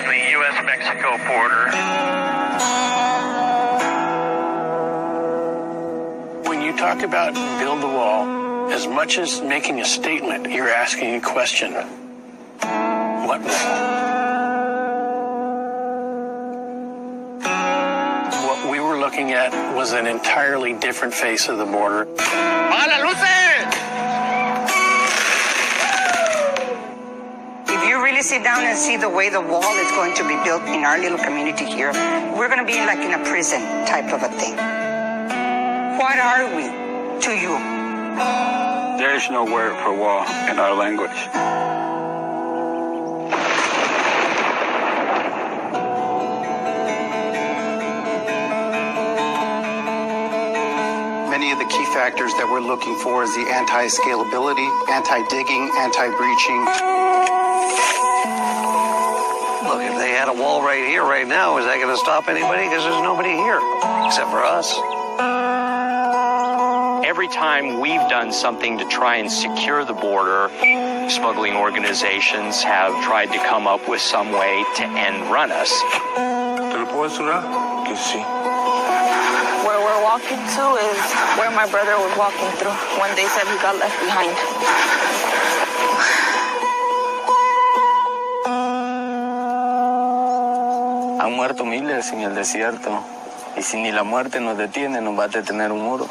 on the U.S.-Mexico border. When you talk about build the wall, as much as making a statement, you're asking a question. What wall? What we were looking at was an entirely different face of the border. If you really sit down and see the way the wall is going to be built in our little community here, we're going to be like in a prison type of a thing. What are we to you? There is no word for wall in our language. Many of the key factors that we're looking for is the anti-scalability, anti-digging, anti-breaching. Look, if they had a wall right here, right now, is that going to stop anybody? Because there's nobody here, except for us. Every time we've done something to try and secure the border, smuggling organizations have tried to come up with some way to end run us. Where we're walking to is where my brother was walking through when they said he got left behind. Han muerto miles en el desierto, y si ni la muerte nos detiene, nos va a detener un muro.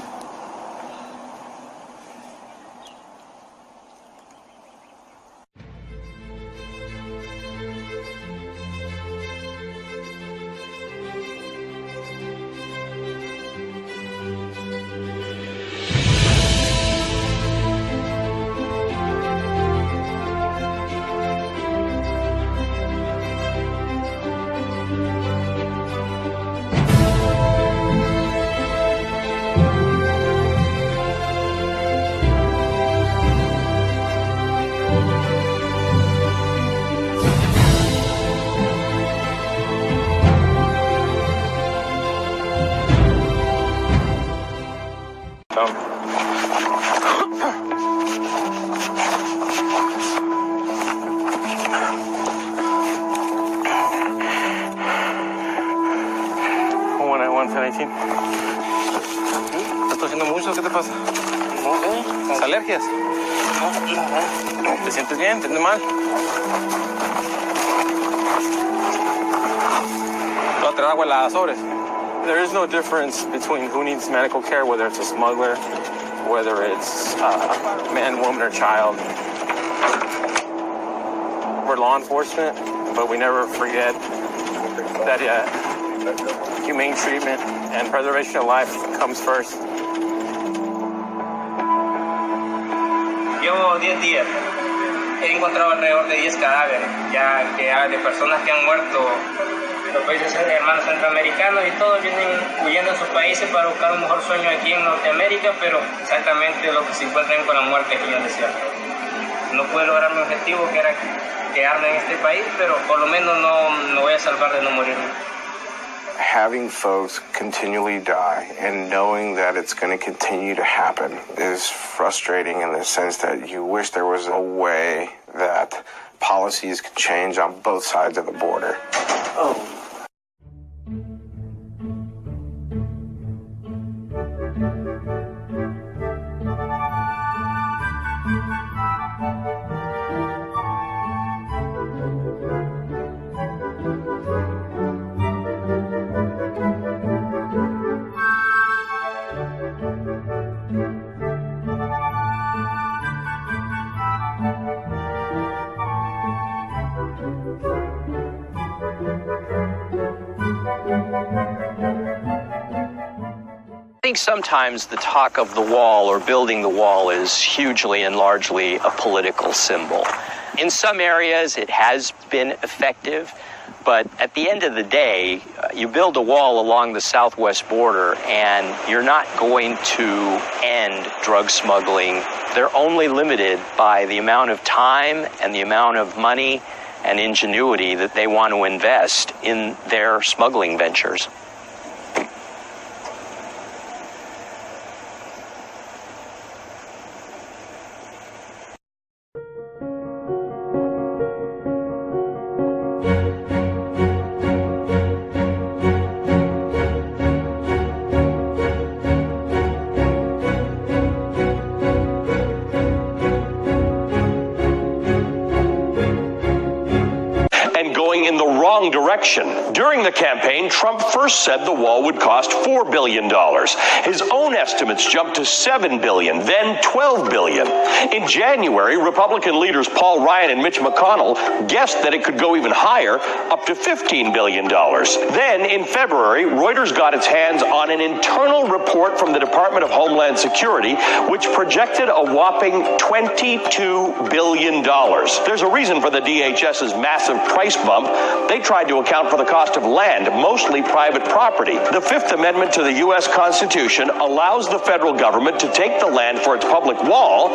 ¿Estás tosiendo mucho? ¿Qué te pasa? ¿Las alergias? ¿Te sientes bien? ¿Te sientes mal? Te voy a traer agua helada, sobres. There is no difference between who needs medical care, whether it's a smuggler, whether it's a man, woman, or child. We're law enforcement, but we never forget that humane treatment and preservation of life comes first. Llevo 10 días. He encontrado alrededor de 10 cadáveres, ya de personas que han muerto en los países hermanos centroamericanos, y todos vienen huyendo de sus países para buscar un mejor sueño aquí en Norteamérica, pero exactamente lo que se encuentran con la muerte aquí en el desierto. No pude lograr mi objetivo, que era quedarme en este país, pero por lo menos no voy a salvar de no morirme. Having folks continually die and knowing that it's going to continue to happen is frustrating in the sense that you wish there was a way that policies could change on both sides of the border. I think sometimes the talk of the wall or building the wall is hugely and largely a political symbol. In some areas it has been effective, but at the end of the day, you build a wall along the southwest border and you're not going to end drug smuggling. They're only limited by the amount of time and the amount of money and ingenuity that they want to invest in their smuggling ventures. wrong direction. During the campaign, Trump first said the wall would cost $4 billion. His own estimates jumped to $7 billion, then $12 billion. In January, Republican leaders Paul Ryan and Mitch McConnell guessed that it could go even higher, up to $15 billion. Then, in February, Reuters got its hands on an internal report from the Department of Homeland Security, which projected a whopping $22 billion. There's a reason for the DHS's massive price bump. They tried to account for the cost of land, mostly private property. The Fifth Amendment to the U.S. Constitution allows the federal government to take the land for its public wall,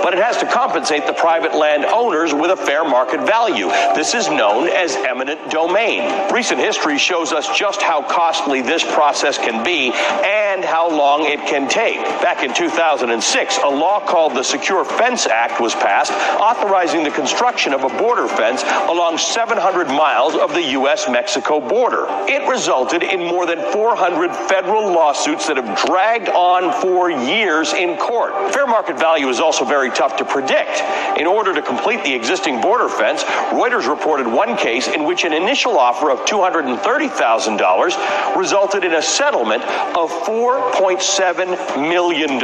but it has to compensate the private land owners with a fair market value. This is known as eminent domain. Recent history shows us just how costly this process can be and how long it can take. Back in 2006, a law called the Secure Fence Act was passed, authorizing the construction of a border fence along 700 miles of the U.S.-Mexico border. It resulted in more than 400 federal lawsuits that have dragged on for years in court. Fair market value is also very tough to predict. In order to complete the existing border fence, Reuters reported one case in which an initial offer of $230,000 resulted in a settlement of $4.7 million.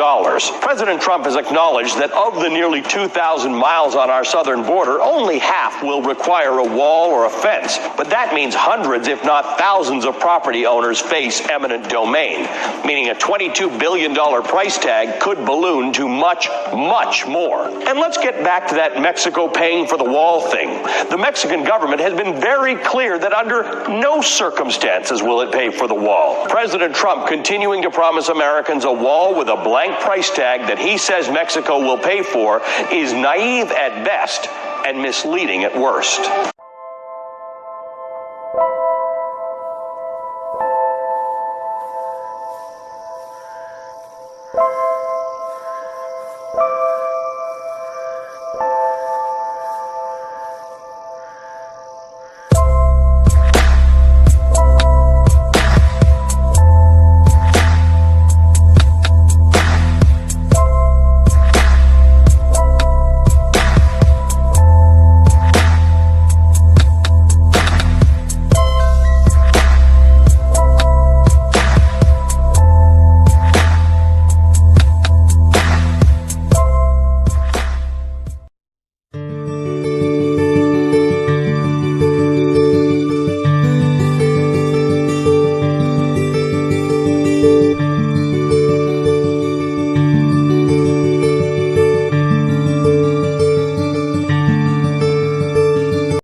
President Trump has acknowledged that of the nearly 2,000 miles on our southern border, only half will require a wall or a fence. But that means hundreds, if not thousands, of property owners face eminent domain, meaning a $22 billion price tag could balloon to much, much more. And let's get back to that Mexico paying for the wall thing. The Mexican government has been very clear that under no circumstances will it pay for the wall. President Trump continuing to promise Americans a wall with a blank price tag that he says Mexico will pay for is naive at best and misleading at worst.